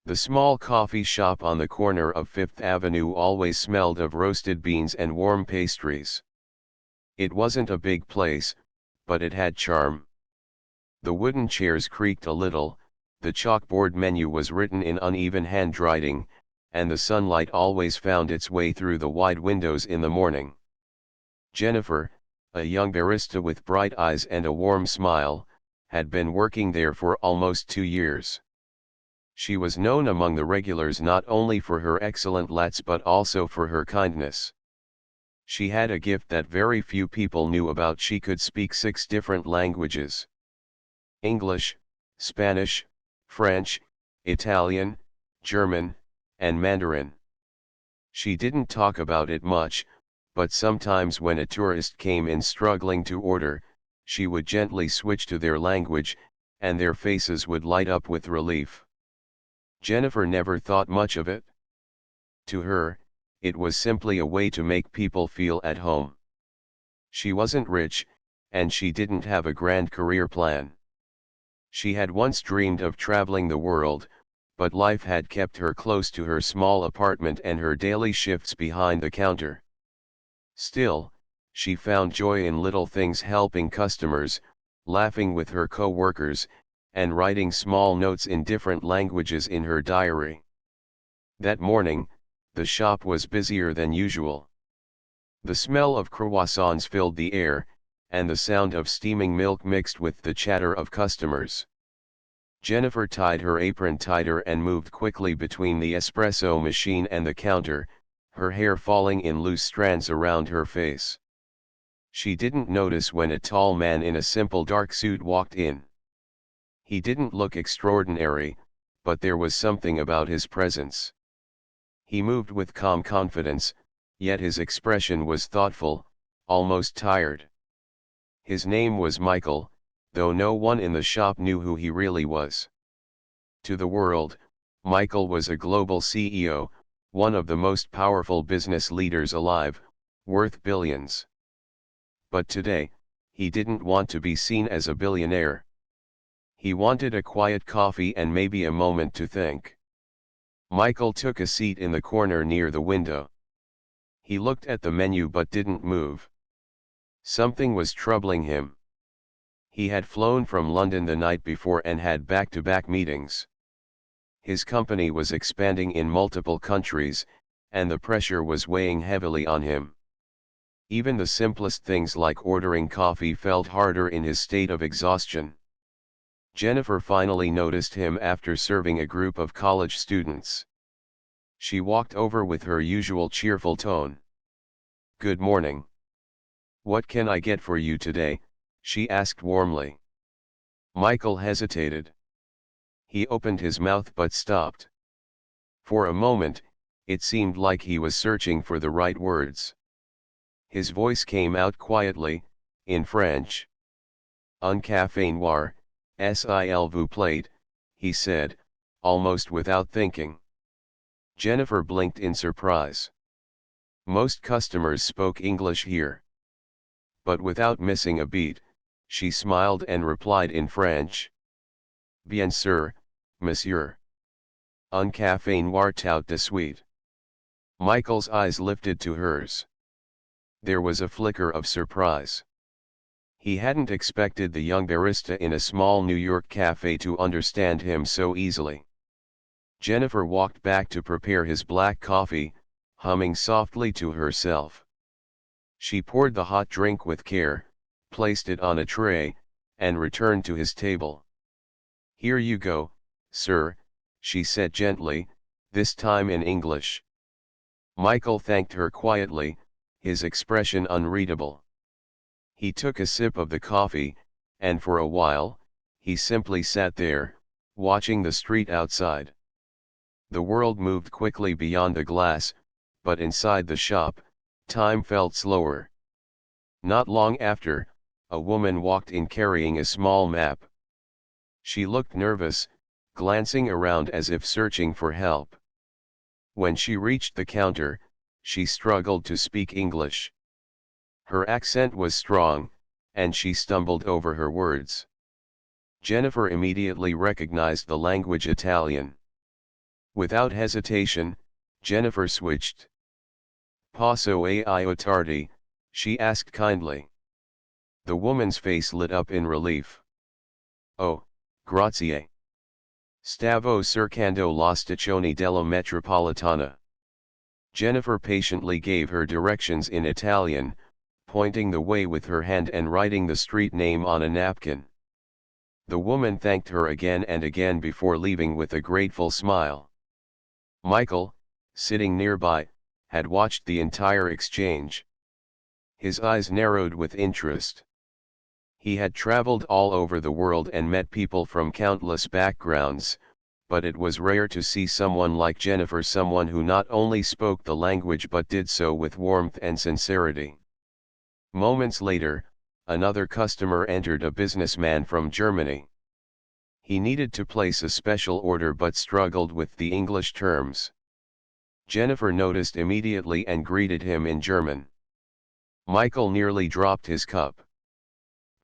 The small coffee shop on the corner of Fifth Avenue always smelled of roasted beans and warm pastries. It wasn't a big place, but it had charm. The wooden chairs creaked a little, the chalkboard menu was written in uneven handwriting, and the sunlight always found its way through the wide windows in the morning. Jennifer, a young barista with bright eyes and a warm smile, had been working there for almost 2 years. She was known among the regulars not only for her excellent lattes but also for her kindness. She had a gift that very few people knew about. She could speak 6 different languages: English, Spanish, French, Italian, German, and Mandarin. She didn't talk about it much, but sometimes when a tourist came in struggling to order, she would gently switch to their language, and their faces would light up with relief. Jennifer never thought much of it. To her, it was simply a way to make people feel at home. She wasn't rich, and she didn't have a grand career plan. She had once dreamed of traveling the world, but life had kept her close to her small apartment and her daily shifts behind the counter. Still, she found joy in little things: helping customers, laughing with her co-workers, and writing small notes in different languages in her diary. That morning, the shop was busier than usual. The smell of croissants filled the air, and the sound of steaming milk mixed with the chatter of customers. Jennifer tied her apron tighter and moved quickly between the espresso machine and the counter, her hair falling in loose strands around her face. She didn't notice when a tall man in a simple dark suit walked in. He didn't look extraordinary, but there was something about his presence. He moved with calm confidence, yet his expression was thoughtful, almost tired. His name was Michael, though no one in the shop knew who he really was. To the world, Michael was a global CEO, one of the most powerful business leaders alive, worth billions. But today, he didn't want to be seen as a billionaire. He wanted a quiet coffee and maybe a moment to think. Michael took a seat in the corner near the window. He looked at the menu but didn't move. Something was troubling him. He had flown from London the night before and had back-to-back meetings. His company was expanding in multiple countries, and the pressure was weighing heavily on him. Even the simplest things like ordering coffee felt harder in his state of exhaustion. Jennifer finally noticed him after serving a group of college students. She walked over with her usual cheerful tone. "Good morning. What can I get for you today?" she asked warmly. Michael hesitated. He opened his mouth but stopped. For a moment, it seemed like he was searching for the right words. His voice came out quietly, in French. "Un café noir, s'il vous plaît," he said, almost without thinking. Jennifer blinked in surprise. Most customers spoke English here. But without missing a beat, she smiled and replied in French. "Bien sûr, monsieur. Un café noir tout de suite." Michael's eyes lifted to hers. There was a flicker of surprise. He hadn't expected the young barista in a small New York cafe to understand him so easily. Jennifer walked back to prepare his black coffee, humming softly to herself. She poured the hot drink with care, placed it on a tray, and returned to his table. "Here you go, sir," she said gently, this time in English. Michael thanked her quietly, his expression unreadable. He took a sip of the coffee, and for a while, he simply sat there, watching the street outside. The world moved quickly beyond the glass, but inside the shop, time felt slower. Not long after, a woman walked in carrying a small map. She looked nervous, glancing around as if searching for help. When she reached the counter, she struggled to speak English. Her accent was strong, and she stumbled over her words. Jennifer immediately recognized the language Italian. Without hesitation, Jennifer switched. "Posso aiutarti?" she asked kindly. The woman's face lit up in relief. "Oh, grazie. Stavo cercando la stazione della metropolitana." Jennifer patiently gave her directions in Italian, pointing the way with her hand and writing the street name on a napkin. The woman thanked her again and again before leaving with a grateful smile. Michael, sitting nearby, had watched the entire exchange. His eyes narrowed with interest. He had traveled all over the world and met people from countless backgrounds, but it was rare to see someone like Jennifer, someone who not only spoke the language but did so with warmth and sincerity. Moments later, another customer entered, a businessman from Germany. He needed to place a special order but struggled with the English terms. Jennifer noticed immediately and greeted him in German. Michael nearly dropped his cup.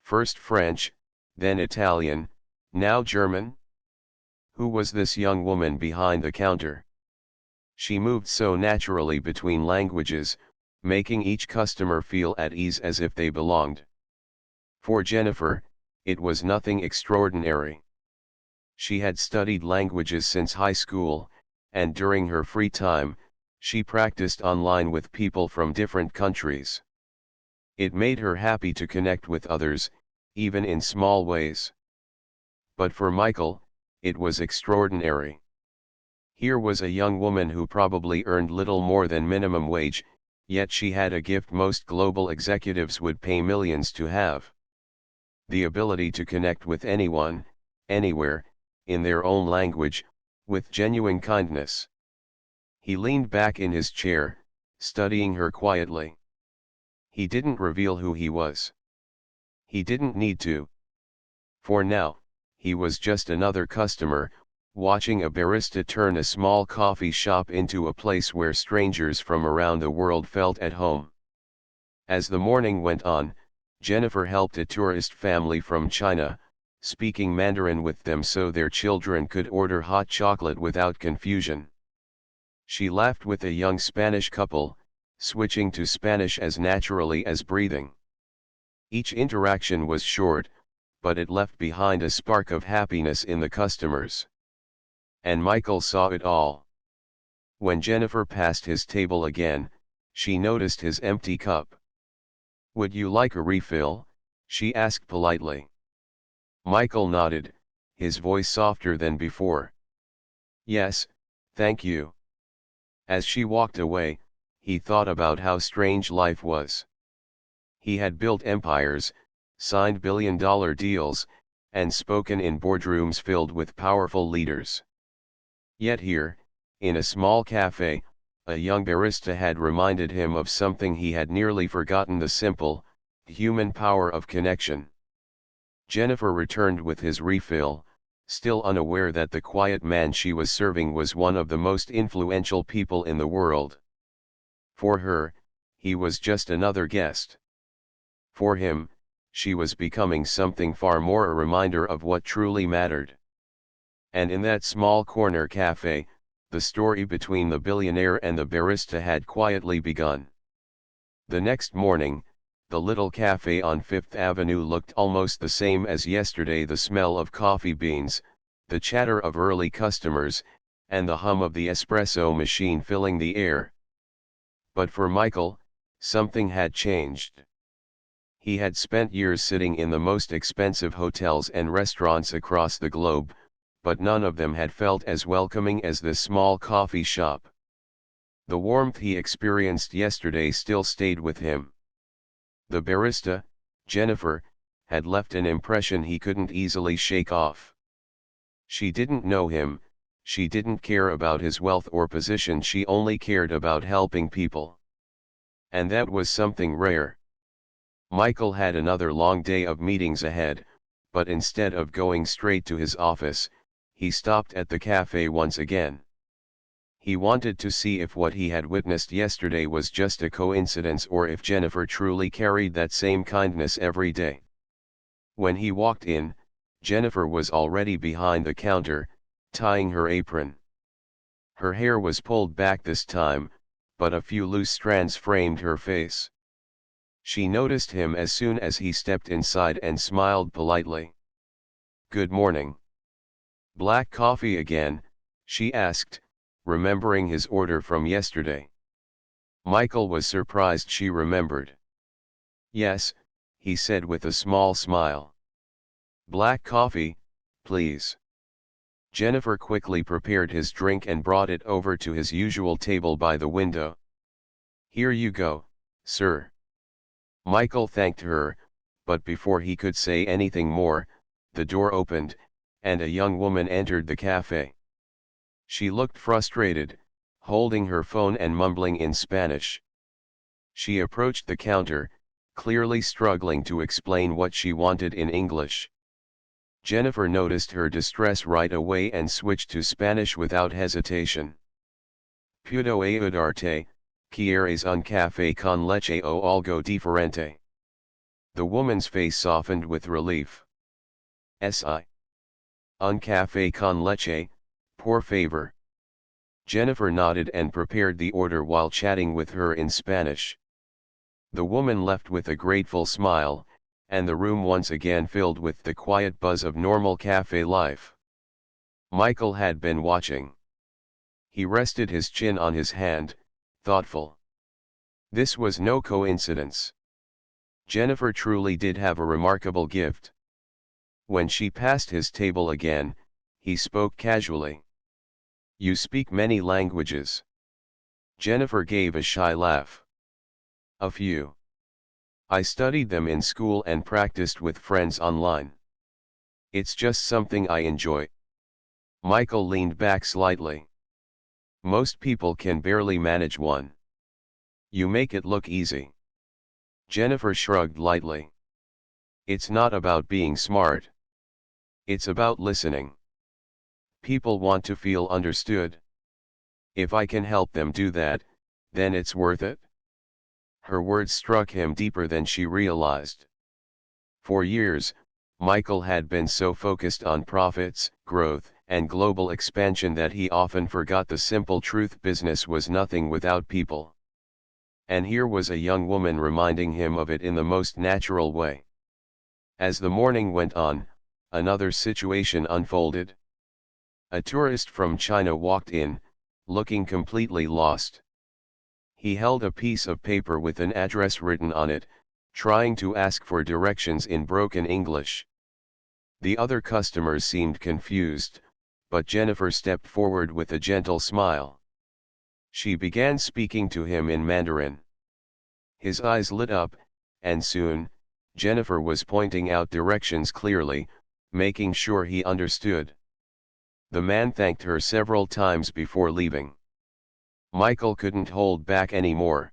First French, then Italian, now German? Who was this young woman behind the counter? She moved so naturally between languages, making each customer feel at ease as if they belonged. For Jennifer, it was nothing extraordinary. She had studied languages since high school, and during her free time, she practiced online with people from different countries. It made her happy to connect with others, even in small ways. But for Michael, it was extraordinary. Here was a young woman who probably earned little more than minimum wage, yet she had a gift most global executives would pay millions to have. The ability to connect with anyone, anywhere, in their own language, with genuine kindness. He leaned back in his chair, studying her quietly. He didn't reveal who he was. He didn't need to. For now, he was just another customer, watching a barista turn a small coffee shop into a place where strangers from around the world felt at home. As the morning went on, Jennifer helped a tourist family from China, speaking Mandarin with them so their children could order hot chocolate without confusion. She laughed with a young Spanish couple, switching to Spanish as naturally as breathing. Each interaction was short, but it left behind a spark of happiness in the customers. And Michael saw it all. When Jennifer passed his table again, she noticed his empty cup. "Would you like a refill?" she asked politely. Michael nodded, his voice softer than before. "Yes, thank you." As she walked away, he thought about how strange life was. He had built empires, signed billion-dollar deals, and spoken in boardrooms filled with powerful leaders. Yet here, in a small cafe, a young barista had reminded him of something he had nearly forgotten: the simple, human power of connection. Jennifer returned with his refill, still unaware that the quiet man she was serving was one of the most influential people in the world. For her, he was just another guest. For him, she was becoming something far more, a reminder of what truly mattered. And in that small corner cafe, the story between the billionaire and the barista had quietly begun. The next morning, the little cafe on Fifth Avenue looked almost the same as yesterday: the smell of coffee beans, the chatter of early customers, and the hum of the espresso machine filling the air. But for Michael, something had changed. He had spent years sitting in the most expensive hotels and restaurants across the globe, but none of them had felt as welcoming as this small coffee shop. The warmth he experienced yesterday still stayed with him. The barista, Jennifer, had left an impression he couldn't easily shake off. She didn't know him, she didn't care about his wealth or position, she only cared about helping people. And that was something rare. Michael had another long day of meetings ahead, but instead of going straight to his office, he stopped at the cafe once again. He wanted to see if what he had witnessed yesterday was just a coincidence or if Jennifer truly carried that same kindness every day. When he walked in, Jennifer was already behind the counter, tying her apron. Her hair was pulled back this time, but a few loose strands framed her face. She noticed him as soon as he stepped inside and smiled politely. "Good morning." "Black coffee again?" she asked, remembering his order from yesterday. Michael was surprised she remembered. "Yes," he said with a small smile. "Black coffee, please." Jennifer quickly prepared his drink and brought it over to his usual table by the window. "Here you go, sir." Michael thanked her, but before he could say anything more, the door opened, and a young woman entered the cafe. She looked frustrated, holding her phone and mumbling in Spanish. She approached the counter, clearly struggling to explain what she wanted in English. Jennifer noticed her distress right away and switched to Spanish without hesitation. "Puedo ayudarte, quieres un café con leche o algo diferente?" The woman's face softened with relief. "Si. Un café con leche, por favor." Jennifer nodded and prepared the order while chatting with her in Spanish. The woman left with a grateful smile, and the room once again filled with the quiet buzz of normal cafe life. Michael had been watching. He rested his chin on his hand, thoughtful. This was no coincidence. Jennifer truly did have a remarkable gift. When she passed his table again, he spoke casually. "You speak many languages?" Jennifer gave a shy laugh. "A few. I studied them in school and practiced with friends online. It's just something I enjoy." Michael leaned back slightly. "Most people can barely manage one. You make it look easy." Jennifer shrugged lightly. "It's not about being smart. It's about listening. People want to feel understood. If I can help them do that, then it's worth it." Her words struck him deeper than she realized. For years, Michael had been so focused on profits, growth, and global expansion that he often forgot the simple truth: business was nothing without people. And here was a young woman reminding him of it in the most natural way. As the morning went on, another situation unfolded. A tourist from China walked in, looking completely lost. He held a piece of paper with an address written on it, trying to ask for directions in broken English. The other customers seemed confused, but Jennifer stepped forward with a gentle smile. She began speaking to him in Mandarin. His eyes lit up, and soon, Jennifer was pointing out directions clearly, making sure he understood. The man thanked her several times before leaving. Michael couldn't hold back anymore.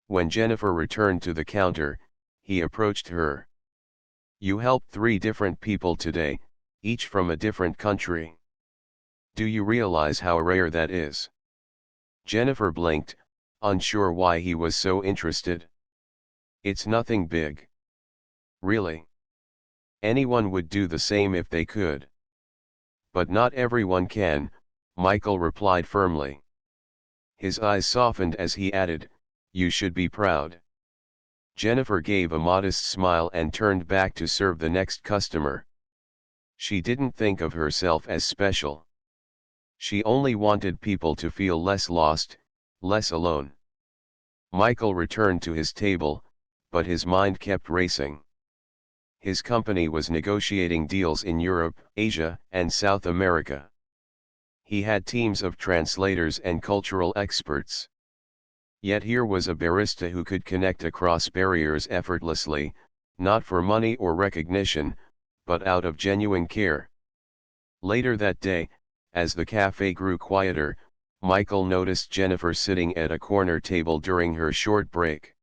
When Jennifer returned to the counter, he approached her. "You helped 3 different people today, each from a different country. Do you realize how rare that is?" Jennifer blinked, unsure why he was so interested. "It's nothing big." "Really? Anyone would do the same if they could." "But not everyone can," Michael replied firmly. His eyes softened as he added, "You should be proud." Jennifer gave a modest smile and turned back to serve the next customer. She didn't think of herself as special. She only wanted people to feel less lost, less alone. Michael returned to his table, but his mind kept racing. His company was negotiating deals in Europe, Asia, and South America. He had teams of translators and cultural experts. Yet here was a barista who could connect across barriers effortlessly, not for money or recognition, but out of genuine care. Later that day, as the cafe grew quieter, Michael noticed Jennifer sitting at a corner table during her short break.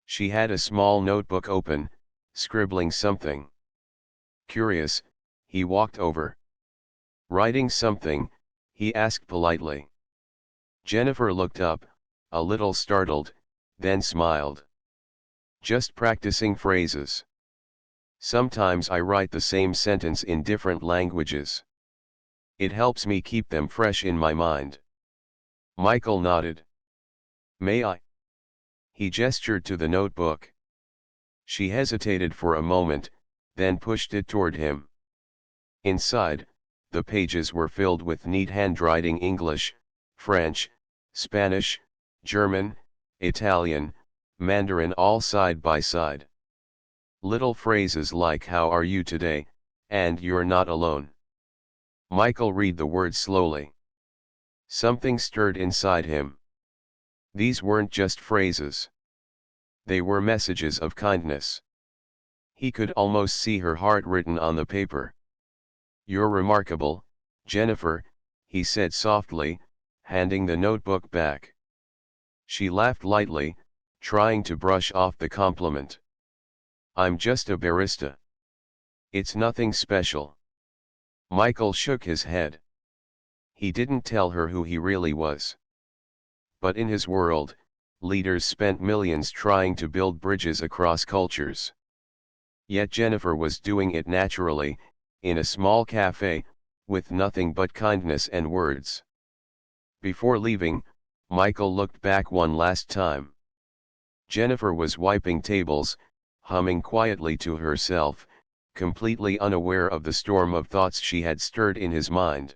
She had a small notebook open, scribbling something. Curious, he walked over. "Writing something?" he asked politely. Jennifer looked up, a little startled, then smiled. "Just practicing phrases. Sometimes I write the same sentence in different languages." It helps me keep them fresh in my mind. Michael nodded. May I? He gestured to the notebook. She hesitated for a moment, then pushed it toward him. Inside, the pages were filled with neat handwriting: English, French, Spanish, German, Italian, Mandarin, all side by side. Little phrases like "How are you today?" and "You're not alone." Michael read the words slowly. Something stirred inside him. These weren't just phrases. They were messages of kindness. He could almost see her heart written on the paper. "You're remarkable, Jennifer," he said softly, handing the notebook back. She laughed lightly, trying to brush off the compliment. "I'm just a barista. It's nothing special." Michael shook his head. He didn't tell her who he really was. But in his world, leaders spent millions trying to build bridges across cultures. Yet Jennifer was doing it naturally, in a small cafe, with nothing but kindness and words. Before leaving, Michael looked back one last time. Jennifer was wiping tables, humming quietly to herself, completely unaware of the storm of thoughts she had stirred in his mind.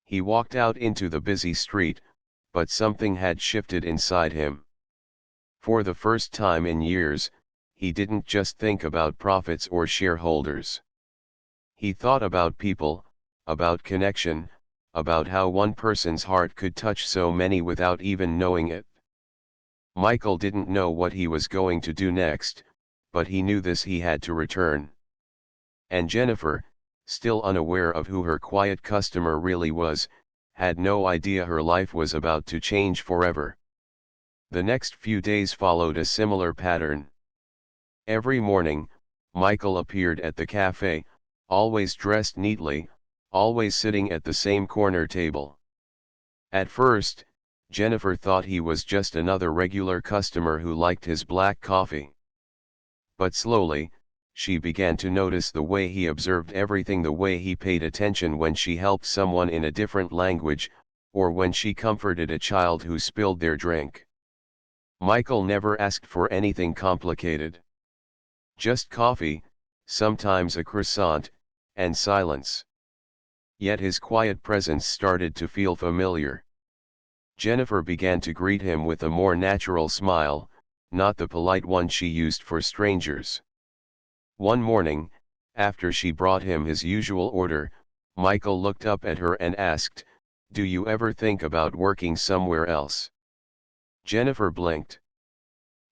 He walked out into the busy street, but something had shifted inside him. For the first time in years, he didn't just think about profits or shareholders. He thought about people, about connection, about how one person's heart could touch so many without even knowing it. Michael didn't know what he was going to do next, but he knew this: he had to return. And Jennifer, still unaware of who her quiet customer really was, had no idea her life was about to change forever. The next few days followed a similar pattern. Every morning, Michael appeared at the cafe, always dressed neatly, always sitting at the same corner table. At first, Jennifer thought he was just another regular customer who liked his black coffee. But slowly, she began to notice the way he observed everything: the way he paid attention when she helped someone in a different language, or when she comforted a child who spilled their drink. Michael never asked for anything complicated. Just coffee, sometimes a croissant, and silence. Yet his quiet presence started to feel familiar. Jennifer began to greet him with a more natural smile, not the polite one she used for strangers. One morning, after she brought him his usual order, Michael looked up at her and asked, "Do you ever think about working somewhere else?" Jennifer blinked.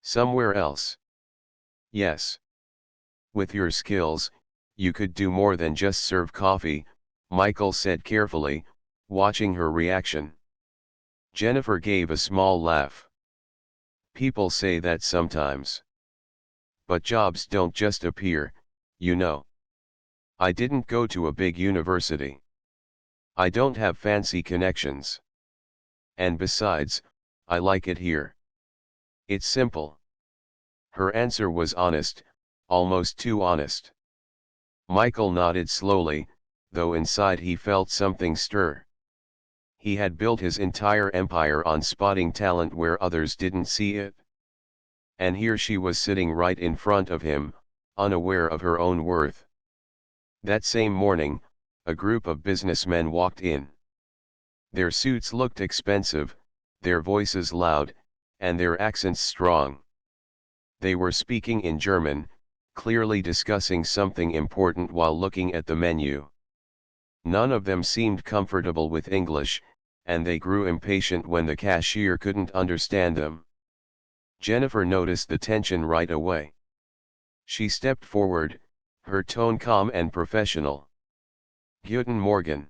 "Somewhere else?" "Yes. With your skills, you could do more than just serve coffee," Michael said carefully, watching her reaction. Jennifer gave a small laugh. "People say that sometimes. But jobs don't just appear, you know. I didn't go to a big university. I don't have fancy connections. And besides, I like it here. It's simple." Her answer was honest, almost too honest. Michael nodded slowly, though inside he felt something stir. He had built his entire empire on spotting talent where others didn't see it. And here she was sitting right in front of him, unaware of her own worth. That same morning, a group of businessmen walked in. Their suits looked expensive, their voices loud, and their accents strong. They were speaking in German, clearly discussing something important while looking at the menu. None of them seemed comfortable with English, and they grew impatient when the cashier couldn't understand them. Jennifer noticed the tension right away. She stepped forward, her tone calm and professional. "Guten Morgen.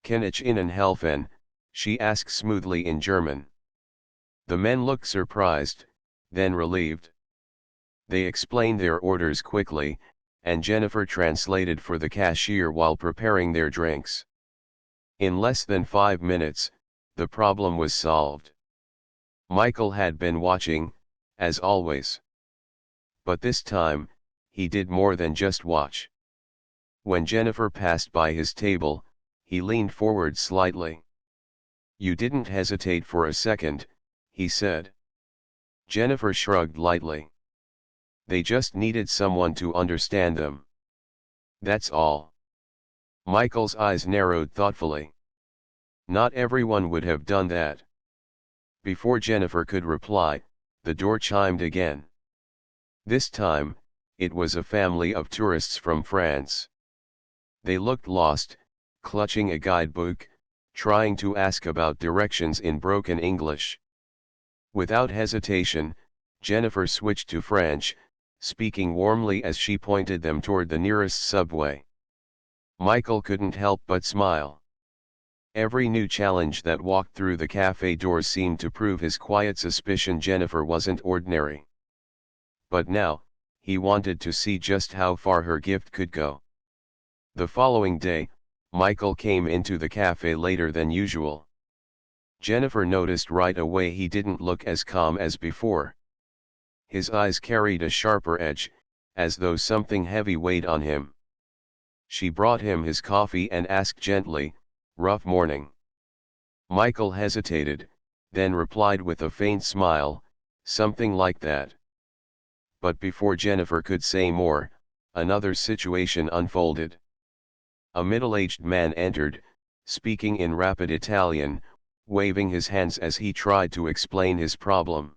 Kann ich Ihnen helfen?" she asked smoothly in German. The men looked surprised, then relieved. They explained their orders quickly, and Jennifer translated for the cashier while preparing their drinks. In less than 5 minutes, the problem was solved. Michael had been watching, as always. But this time, he did more than just watch. When Jennifer passed by his table, He leaned forward slightly. "You didn't hesitate for a second," he said. Jennifer shrugged lightly. "They just needed someone to understand them. That's all." Michael's eyes narrowed thoughtfully. Not everyone would have done that. Before Jennifer could reply, the door chimed again. This time, it was a family of tourists from France. They looked lost, clutching a guidebook, trying to ask about directions in broken English. Without hesitation, Jennifer switched to French, speaking warmly as she pointed them toward the nearest subway. Michael couldn't help but smile. Every new challenge that walked through the cafe doors seemed to prove his quiet suspicion Jennifer wasn't ordinary. But now, he wanted to see just how far her gift could go. The following day, Michael came into the cafe later than usual. Jennifer noticed right away he didn't look as calm as before. His eyes carried a sharper edge, as though something heavy weighed on him. She brought him his coffee and asked gently, "Rough morning?" Michael hesitated, then replied with a faint smile, "Something like that." But before Jennifer could say more, another situation unfolded. A middle-aged man entered, speaking in rapid Italian, waving his hands as he tried to explain his problem.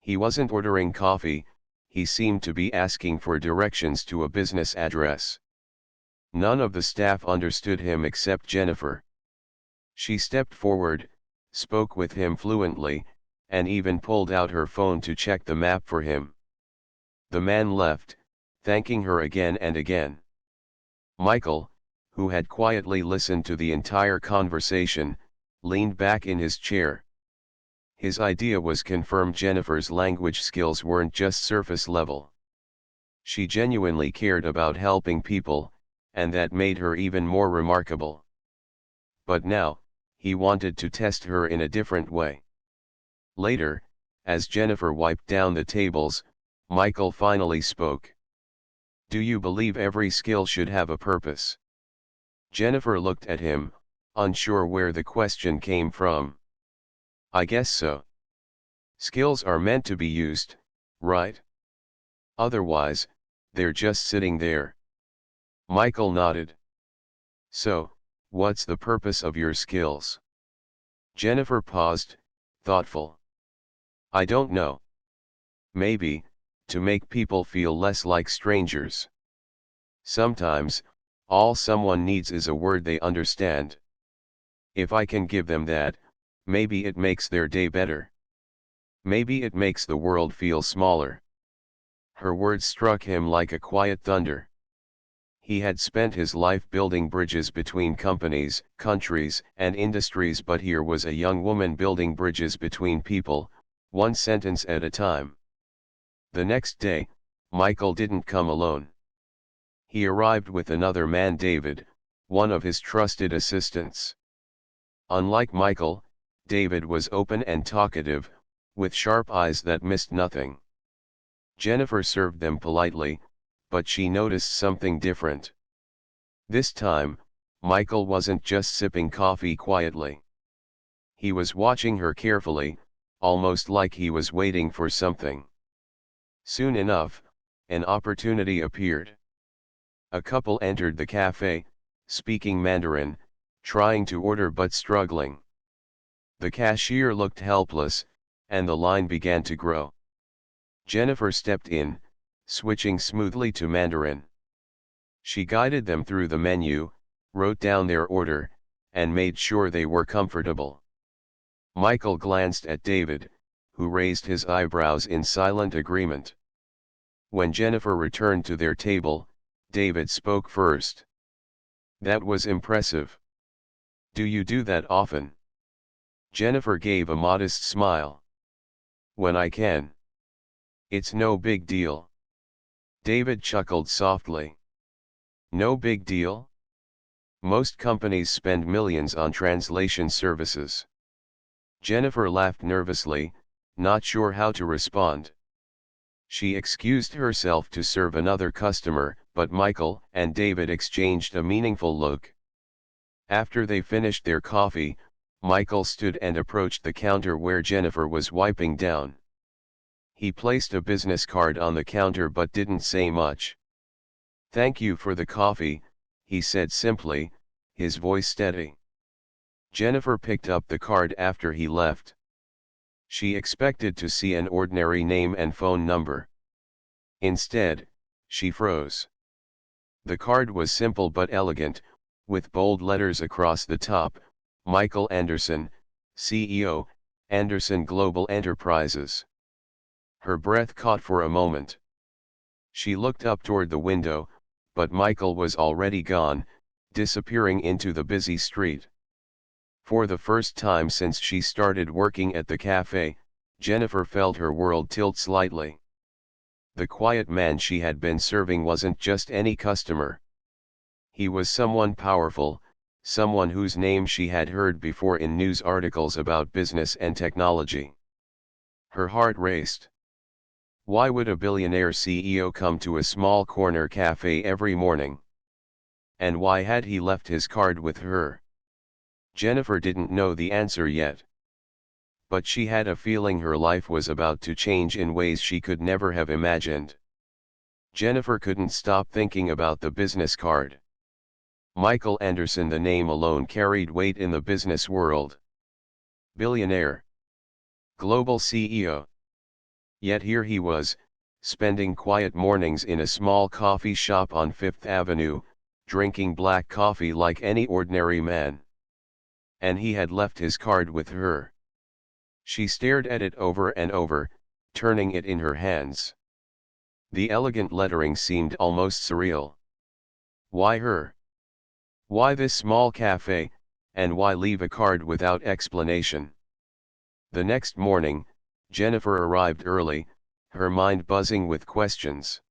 He wasn't ordering coffee, he seemed to be asking for directions to a business address. None of the staff understood him except Jennifer. She stepped forward, spoke with him fluently, and even pulled out her phone to check the map for him. The man left, thanking her again and again. Michael, who had quietly listened to the entire conversation, leaned back in his chair. His idea was confirmed: Jennifer's language skills weren't just surface level. She genuinely cared about helping people, and that made her even more remarkable. But now, he wanted to test her in a different way. Later, as Jennifer wiped down the tables, Michael finally spoke. "Do you believe every skill should have a purpose?" Jennifer looked at him, unsure where the question came from. "I guess so. Skills are meant to be used, right? Otherwise, they're just sitting there." Michael nodded. "So, what's the purpose of your skills?" Jennifer paused, thoughtful. "I don't know. Maybe, to make people feel less like strangers. Sometimes, all someone needs is a word they understand. If I can give them that, maybe it makes their day better. Maybe it makes the world feel smaller." Her words struck him like a quiet thunder. He had spent his life building bridges between companies, countries, and industries, but here was a young woman building bridges between people, one sentence at a time. The next day, Michael didn't come alone. He arrived with another man, David, one of his trusted assistants. Unlike Michael, David was open and talkative, with sharp eyes that missed nothing. Jennifer served them politely, but she noticed something different. This time, Michael wasn't just sipping coffee quietly. He was watching her carefully, almost like he was waiting for something. Soon enough, an opportunity appeared. A couple entered the cafe, speaking Mandarin, trying to order but struggling. The cashier looked helpless, and the line began to grow. Jennifer stepped in, switching smoothly to Mandarin. She guided them through the menu, wrote down their order, and made sure they were comfortable. Michael glanced at David, who raised his eyebrows in silent agreement. When Jennifer returned to their table, David spoke first. "That was impressive. Do you do that often?" Jennifer gave a modest smile. "When I can. It's no big deal." David chuckled softly. "No big deal? Most companies spend millions on translation services." Jennifer laughed nervously, not sure how to respond. She excused herself to serve another customer, but Michael and David exchanged a meaningful look. After they finished their coffee, Michael stood and approached the counter where Jennifer was wiping down. He placed a business card on the counter but didn't say much. "Thank you for the coffee," he said simply, his voice steady. Jennifer picked up the card after he left. She expected to see an ordinary name and phone number. Instead, she froze. The card was simple but elegant, with bold letters across the top: Michael Anderson, CEO, Anderson Global Enterprises. Her breath caught for a moment. She looked up toward the window, but Michael was already gone, disappearing into the busy street. For the first time since she started working at the cafe, Jennifer felt her world tilt slightly. The quiet man she had been serving wasn't just any customer. He was someone powerful, someone whose name she had heard before in news articles about business and technology. Her heart raced. Why would a billionaire CEO come to a small corner cafe every morning? And why had he left his card with her? Jennifer didn't know the answer yet. But she had a feeling her life was about to change in ways she could never have imagined. Jennifer couldn't stop thinking about the business card. Michael Anderson, the name alone carried weight in the business world. Billionaire. Global CEO. Yet here he was, spending quiet mornings in a small coffee shop on Fifth Avenue, drinking black coffee like any ordinary man. And he had left his card with her. She stared at it over and over, turning it in her hands. The elegant lettering seemed almost surreal. Why her? Why this small cafe, and why leave a card without explanation? The next morning, Jennifer arrived early, her mind buzzing with questions.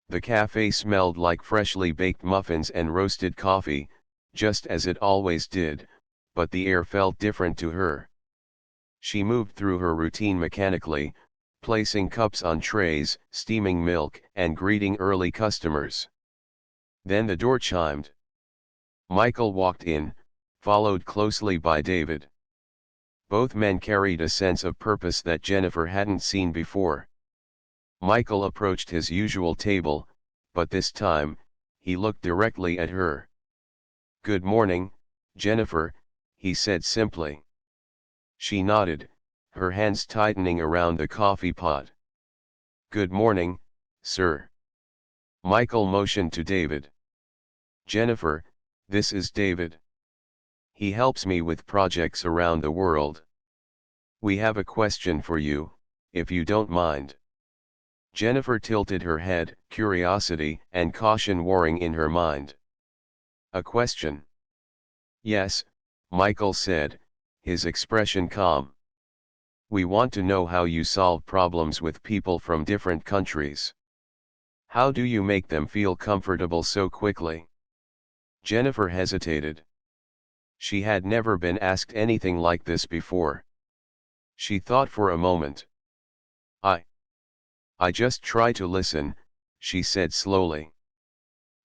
The cafe smelled like freshly baked muffins and roasted coffee, just as it always did, but the air felt different to her. She moved through her routine mechanically, placing cups on trays, steaming milk, and greeting early customers. Then the door chimed. Michael walked in, followed closely by David. Both men carried a sense of purpose that Jennifer hadn't seen before. Michael approached his usual table, but this time, he looked directly at her. "Good morning, Jennifer," he said simply. She nodded, her hands tightening around the coffee pot. "Good morning, sir." Michael motioned to David. "Jennifer, this is David. He helps me with projects around the world. We have a question for you, if you don't mind." Jennifer tilted her head, curiosity and caution warring in her mind. "A question?" "Yes," Michael said, his expression calm. "We want to know how you solve problems with people from different countries. How do you make them feel comfortable so quickly?" Jennifer hesitated. She had never been asked anything like this before. She thought for a moment. I just try to listen," she said slowly.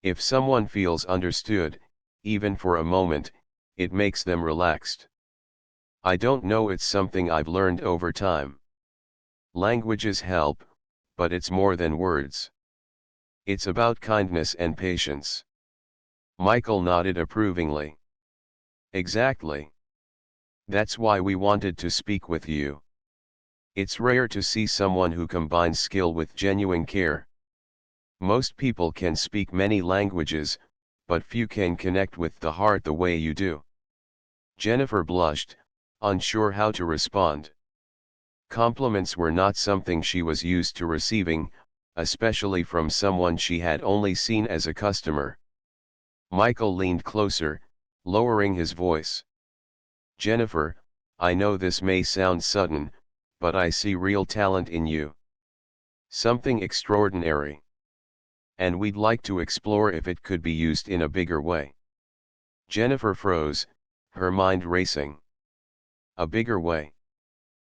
"If someone feels understood, even for a moment, it makes them relaxed. I don't know, it's something I've learned over time. Languages help, but it's more than words. It's about kindness and patience." Michael nodded approvingly. "Exactly. That's why we wanted to speak with you. It's rare to see someone who combines skill with genuine care. Most people can speak many languages, but few can connect with the heart the way you do." Jennifer blushed, unsure how to respond. Compliments were not something she was used to receiving, especially from someone she had only seen as a customer. Michael leaned closer, lowering his voice. "Jennifer, I know this may sound sudden, but I see real talent in you. Something extraordinary. And we'd like to explore if it could be used in a bigger way." Jennifer froze, her mind racing. "A bigger way?"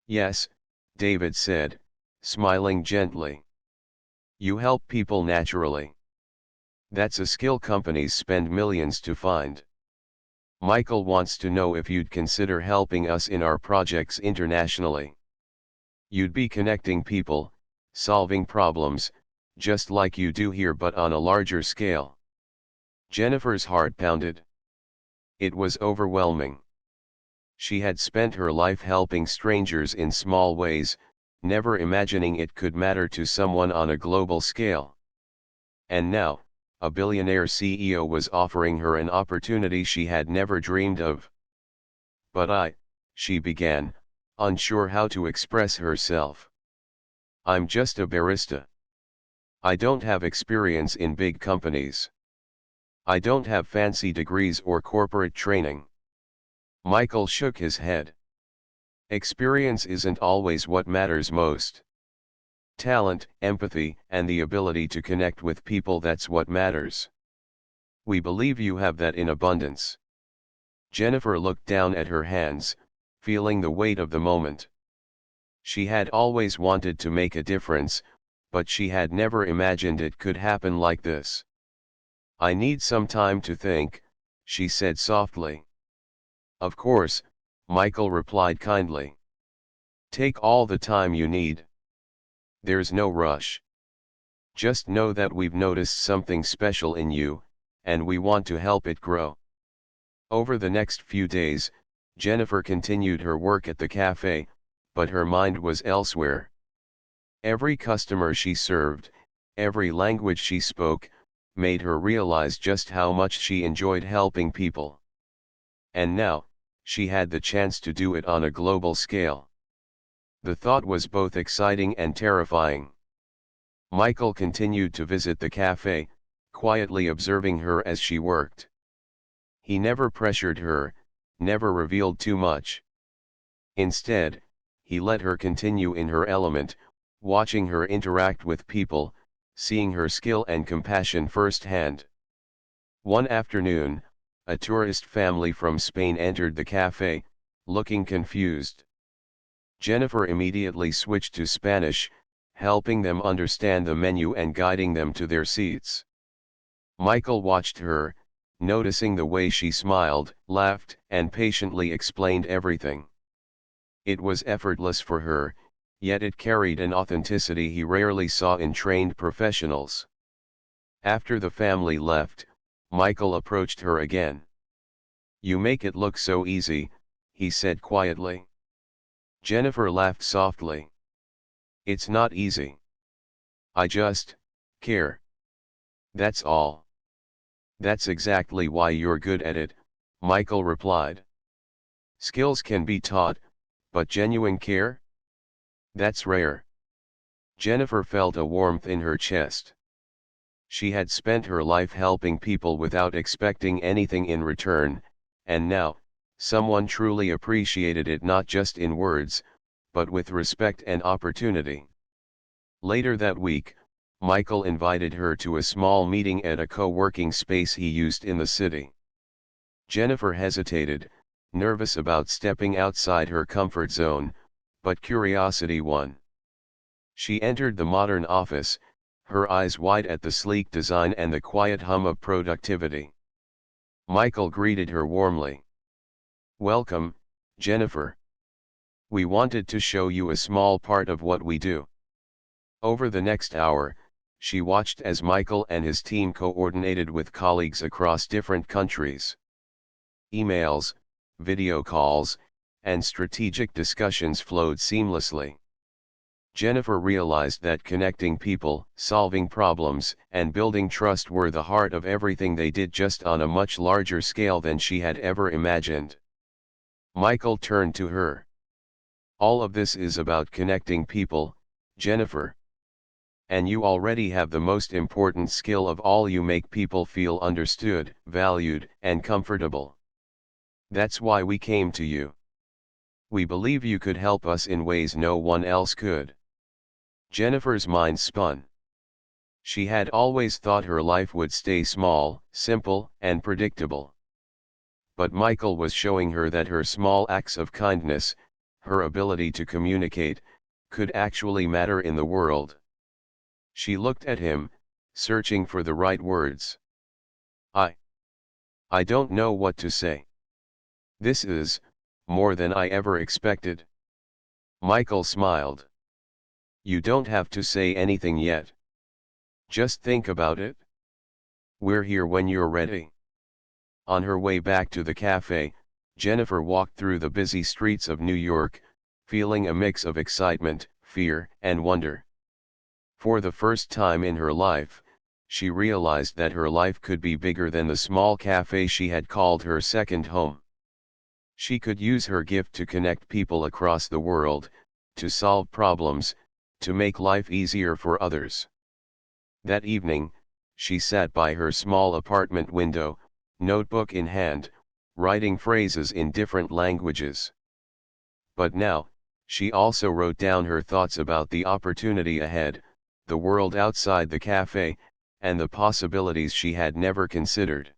"Yes," David said, smiling gently. "You help people naturally. That's a skill companies spend millions to find. Michael wants to know if you'd consider helping us in our projects internationally. You'd be connecting people, solving problems, just like you do here but on a larger scale. Jennifer's heart pounded. It was overwhelming. She had spent her life helping strangers in small ways, never imagining it could matter to someone on a global scale. And now, a billionaire CEO was offering her an opportunity she had never dreamed of. But she began, unsure how to express herself. I'm just a barista. I don't have experience in big companies. I don't have fancy degrees or corporate training. Michael shook his head. Experience isn't always what matters most. Talent, empathy, and the ability to connect with people, that's what matters. We believe you have that in abundance. Jennifer looked down at her hands, feeling the weight of the moment. She had always wanted to make a difference, but she had never imagined it could happen like this. I need some time to think, she said softly. Of course, Michael replied kindly. Take all the time you need. There's no rush. Just know that we've noticed something special in you, and we want to help it grow. Over the next few days, Jennifer continued her work at the cafe, but her mind was elsewhere. Every customer she served, every language she spoke, made her realize just how much she enjoyed helping people. And now, she had the chance to do it on a global scale. The thought was both exciting and terrifying. Michael continued to visit the cafe, quietly observing her as she worked. He never pressured her, never revealed too much. Instead, he let her continue in her element, watching her interact with people, seeing her skill and compassion firsthand. One afternoon, a tourist family from Spain entered the cafe, looking confused. Jennifer immediately switched to Spanish, helping them understand the menu and guiding them to their seats. Michael watched her, noticing the way she smiled, laughed, and patiently explained everything. It was effortless for her, yet it carried an authenticity he rarely saw in trained professionals. After the family left, Michael approached her again. You make it look so easy, he said quietly. Jennifer laughed softly. It's not easy. I just care. That's all. That's exactly why you're good at it, Michael replied. Skills can be taught, but genuine care? That's rare. Jennifer felt a warmth in her chest. She had spent her life helping people without expecting anything in return, and now, someone truly appreciated it not just in words, but with respect and opportunity. Later that week, Michael invited her to a small meeting at a co-working space he used in the city. Jennifer hesitated, nervous about stepping outside her comfort zone, but curiosity won. She entered the modern office, her eyes wide at the sleek design and the quiet hum of productivity. Michael greeted her warmly. Welcome, Jennifer. We wanted to show you a small part of what we do. Over the next hour, she watched as Michael and his team coordinated with colleagues across different countries. Emails, video calls, and strategic discussions flowed seamlessly. Jennifer realized that connecting people, solving problems, and building trust were the heart of everything they did, just on a much larger scale than she had ever imagined. Michael turned to her. All of this is about connecting people, Jennifer. And you already have the most important skill of all. You make people feel understood, valued, and comfortable. That's why we came to you. We believe you could help us in ways no one else could. Jennifer's mind spun. She had always thought her life would stay small, simple, and predictable. But Michael was showing her that her small acts of kindness, her ability to communicate, could actually matter in the world. She looked at him, searching for the right words. I don't know what to say. This is more than I ever expected. Michael smiled. You don't have to say anything yet. Just think about it. We're here when you're ready. On her way back to the cafe, Jennifer walked through the busy streets of New York, feeling a mix of excitement, fear, and wonder. For the first time in her life, she realized that her life could be bigger than the small cafe she had called her second home. She could use her gift to connect people across the world, to solve problems, to make life easier for others. That evening, she sat by her small apartment window, notebook in hand, writing phrases in different languages. But now, she also wrote down her thoughts about the opportunity ahead, the world outside the cafe, and the possibilities she had never considered.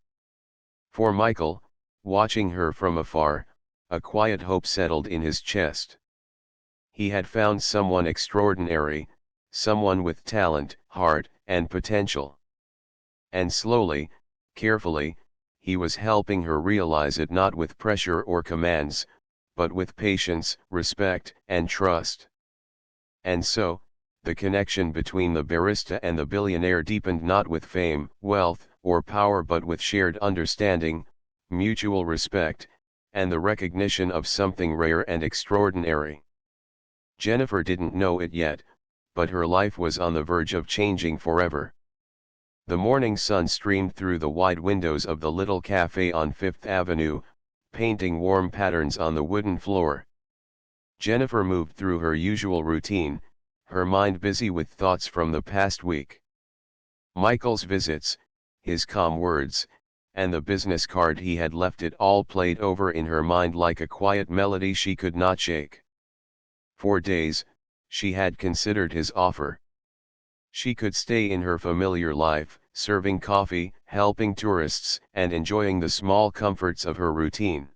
For Michael, watching her from afar, a quiet hope settled in his chest. He had found someone extraordinary, someone with talent, heart, and potential. And slowly, carefully, he was helping her realize it, not with pressure or commands, but with patience, respect, and trust. And so, the connection between the barista and the billionaire deepened, not with fame, wealth, or power, but with shared understanding, mutual respect, and the recognition of something rare and extraordinary. Jennifer didn't know it yet, but her life was on the verge of changing forever. The morning sun streamed through the wide windows of the little cafe on Fifth Avenue, painting warm patterns on the wooden floor. Jennifer moved through her usual routine, her mind busy with thoughts from the past week. Michael's visits, his calm words, and the business card he had left, it all played over in her mind like a quiet melody she could not shake. For days, she had considered his offer. She could stay in her familiar life, serving coffee, helping tourists, and enjoying the small comforts of her routine.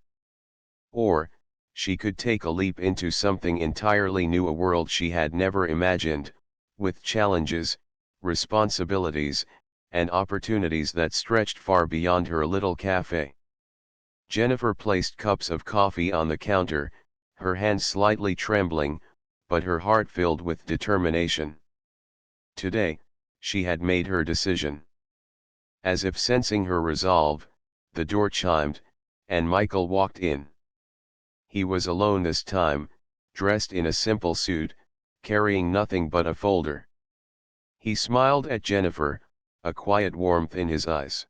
Or, she could take a leap into something entirely new, a world she had never imagined, with challenges, responsibilities, and opportunities that stretched far beyond her little cafe. Jennifer placed cups of coffee on the counter, her hands slightly trembling, but her heart filled with determination. Today, she had made her decision. As if sensing her resolve, the door chimed, and Michael walked in. He was alone this time, dressed in a simple suit, carrying nothing but a folder. He smiled at Jennifer, a quiet warmth in his eyes.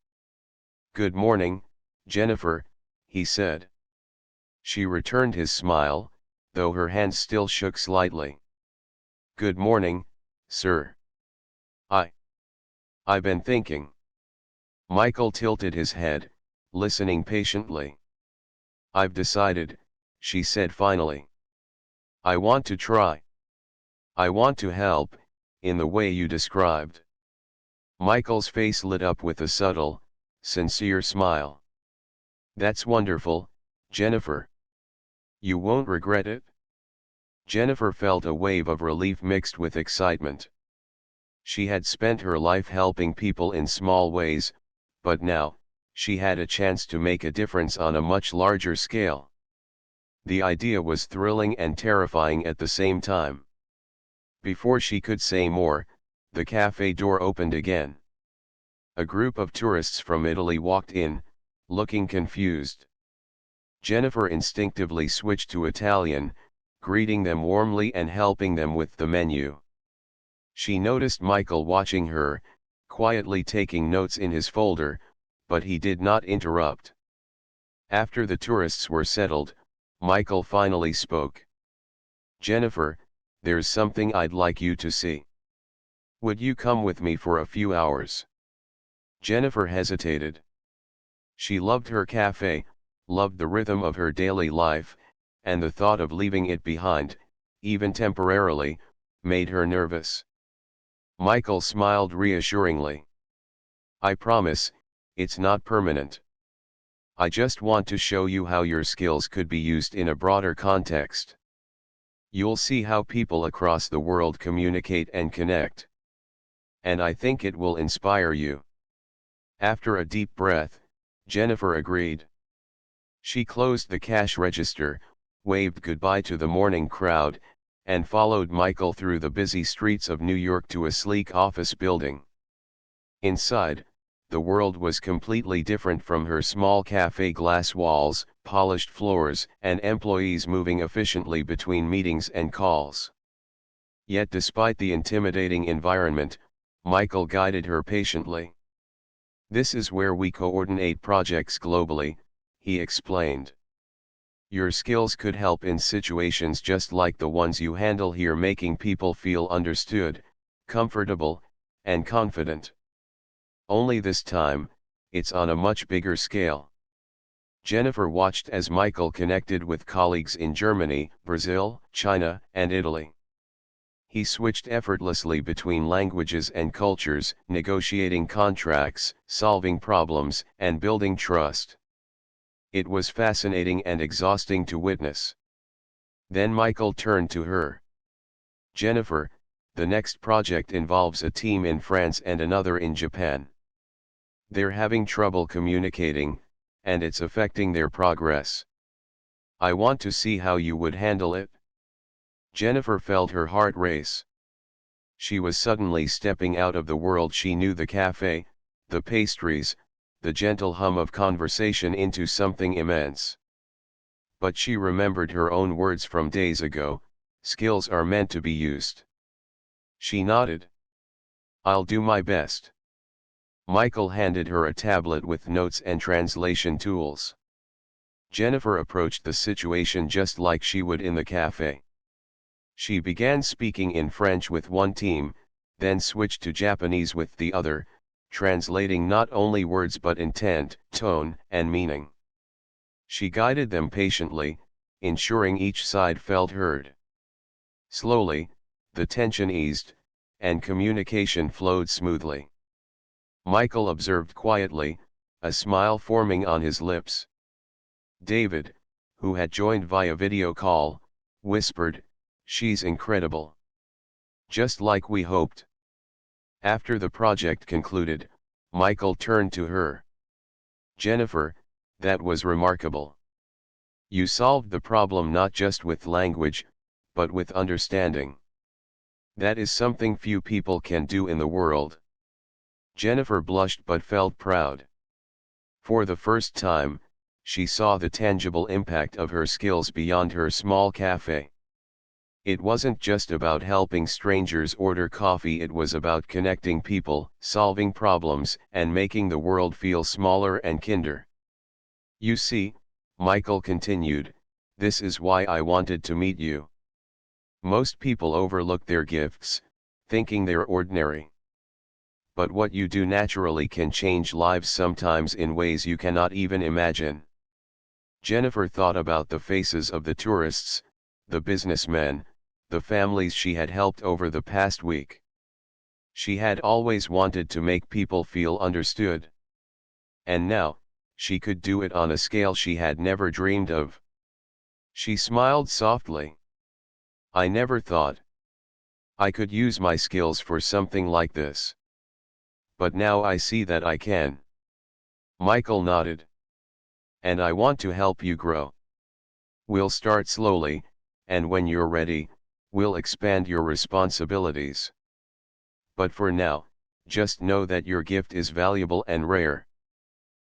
"Good morning, Jennifer," he said. She returned his smile, though her hands still shook slightly. "Good morning, sir. I've been thinking." Michael tilted his head, listening patiently. "I've decided," she said finally. "I want to try. I want to help, in the way you described." Michael's face lit up with a subtle, sincere smile. "That's wonderful, Jennifer. You won't regret it?" Jennifer felt a wave of relief mixed with excitement. She had spent her life helping people in small ways, but now, she had a chance to make a difference on a much larger scale. The idea was thrilling and terrifying at the same time. Before she could say more, the cafe door opened again. A group of tourists from Italy walked in, looking confused. Jennifer instinctively switched to Italian, greeting them warmly and helping them with the menu. She noticed Michael watching her, quietly taking notes in his folder, but he did not interrupt. After the tourists were settled, Michael finally spoke. "Jennifer, there's something I'd like you to see. Would you come with me for a few hours?" Jennifer hesitated. She loved her cafe, loved the rhythm of her daily life, and the thought of leaving it behind, even temporarily, made her nervous. Michael smiled reassuringly. "I promise, it's not permanent. I just want to show you how your skills could be used in a broader context. You'll see how people across the world communicate and connect. And I think it will inspire you." After a deep breath, Jennifer agreed. She closed the cash register, waved goodbye to the morning crowd, and followed Michael through the busy streets of New York to a sleek office building. Inside, the world was completely different from her small cafe: glass walls, polished floors, and employees moving efficiently between meetings and calls. Yet despite the intimidating environment, Michael guided her patiently. "This is where we coordinate projects globally," he explained. "Your skills could help in situations just like the ones you handle here, making people feel understood, comfortable, and confident. Only this time, it's on a much bigger scale." Jennifer watched as Michael connected with colleagues in Germany, Brazil, China, and Italy. He switched effortlessly between languages and cultures, negotiating contracts, solving problems, and building trust. It was fascinating and exhausting to witness. Then Michael turned to her. "Jennifer, the next project involves a team in France and another in Japan. They're having trouble communicating, and it's affecting their progress. I want to see how you would handle it." Jennifer felt her heart race. She was suddenly stepping out of the world she knew, the cafe, the pastries, the gentle hum of conversation, into something immense. But she remembered her own words from days ago: "Skills are meant to be used." She nodded. "I'll do my best." Michael handed her a tablet with notes and translation tools. Jennifer approached the situation just like she would in the cafe. She began speaking in French with one team, then switched to Japanese with the other, translating not only words but intent, tone, and meaning. She guided them patiently, ensuring each side felt heard. Slowly, the tension eased, and communication flowed smoothly. Michael observed quietly, a smile forming on his lips. David, who had joined via video call, whispered, "She's incredible. Just like we hoped." After the project concluded, Michael turned to her. "Jennifer, that was remarkable. You solved the problem not just with language, but with understanding. That is something few people can do in the world." Jennifer blushed but felt proud. For the first time, she saw the tangible impact of her skills beyond her small cafe. It wasn't just about helping strangers order coffee, it was about connecting people, solving problems, and making the world feel smaller and kinder. "You see," Michael continued, "this is why I wanted to meet you. Most people overlook their gifts, thinking they're ordinary. But what you do naturally can change lives, sometimes in ways you cannot even imagine." Jennifer thought about the faces of the tourists, the businessmen, the families she had helped over the past week. She had always wanted to make people feel understood. And now, she could do it on a scale she had never dreamed of. She smiled softly. "I never thought I could use my skills for something like this. But now I see that I can." Michael nodded. "And I want to help you grow. We'll start slowly, and when you're ready, we'll expand your responsibilities. But for now, just know that your gift is valuable and rare."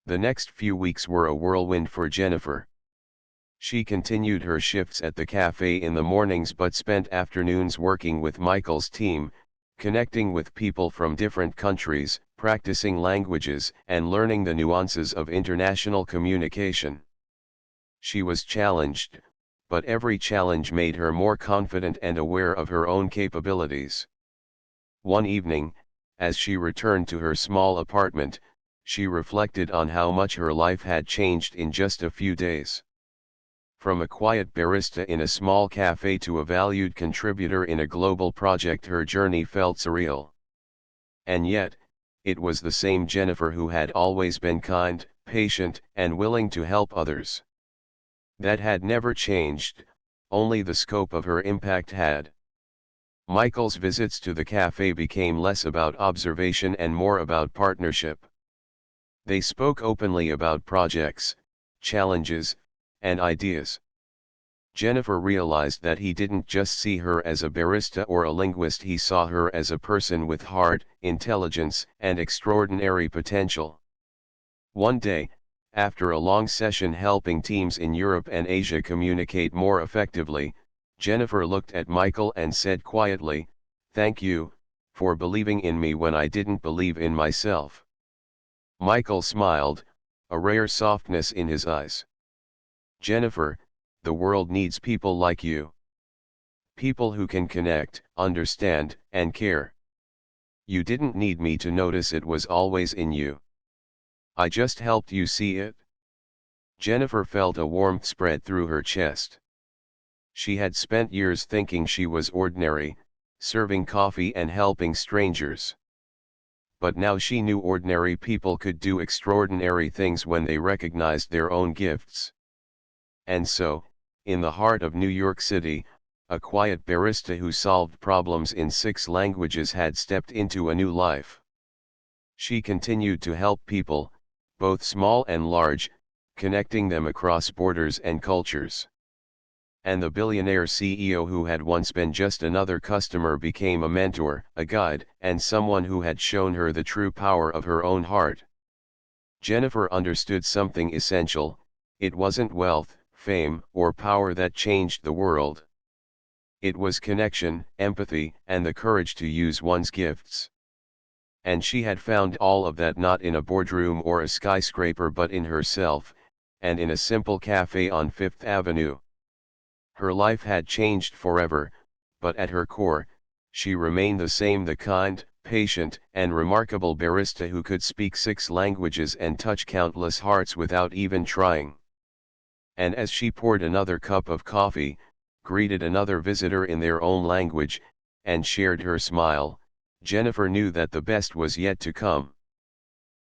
The next few weeks were a whirlwind for Jennifer. She continued her shifts at the cafe in the mornings but spent afternoons working with Michael's team, connecting with people from different countries, practicing languages, and learning the nuances of international communication. She was challenged, but every challenge made her more confident and aware of her own capabilities. One evening, as she returned to her small apartment, she reflected on how much her life had changed in just a few days. From a quiet barista in a small cafe to a valued contributor in a global project, her journey felt surreal. And yet, it was the same Jennifer who had always been kind, patient, and willing to help others. That had never changed, only the scope of her impact had. Michael's visits to the cafe became less about observation and more about partnership. They spoke openly about projects, challenges, and ideas. Jennifer realized that he didn't just see her as a barista or a linguist, he saw her as a person with heart, intelligence, and extraordinary potential. One day, after a long session helping teams in Europe and Asia communicate more effectively, Jennifer looked at Michael and said quietly, "Thank you, for believing in me when I didn't believe in myself." Michael smiled, a rare softness in his eyes. "Jennifer, the world needs people like you. People who can connect, understand, and care. You didn't need me to notice, it was always in you. I just helped you see it." Jennifer felt a warmth spread through her chest. She had spent years thinking she was ordinary, serving coffee and helping strangers. But now she knew ordinary people could do extraordinary things when they recognized their own gifts. And so, in the heart of New York City, a quiet barista who solved problems in 6 languages had stepped into a new life. She continued to help people, both small and large, connecting them across borders and cultures. And the billionaire CEO who had once been just another customer became a mentor, a guide, and someone who had shown her the true power of her own heart. Jennifer understood something essential: it wasn't wealth, fame, or power that changed the world. It was connection, empathy, and the courage to use one's gifts. And she had found all of that not in a boardroom or a skyscraper, but in herself, and in a simple cafe on Fifth Avenue. Her life had changed forever, but at her core, she remained the same: the kind, patient, and remarkable barista who could speak 6 languages and touch countless hearts without even trying. And as she poured another cup of coffee, greeted another visitor in their own language, and shared her smile, Jennifer knew that the best was yet to come.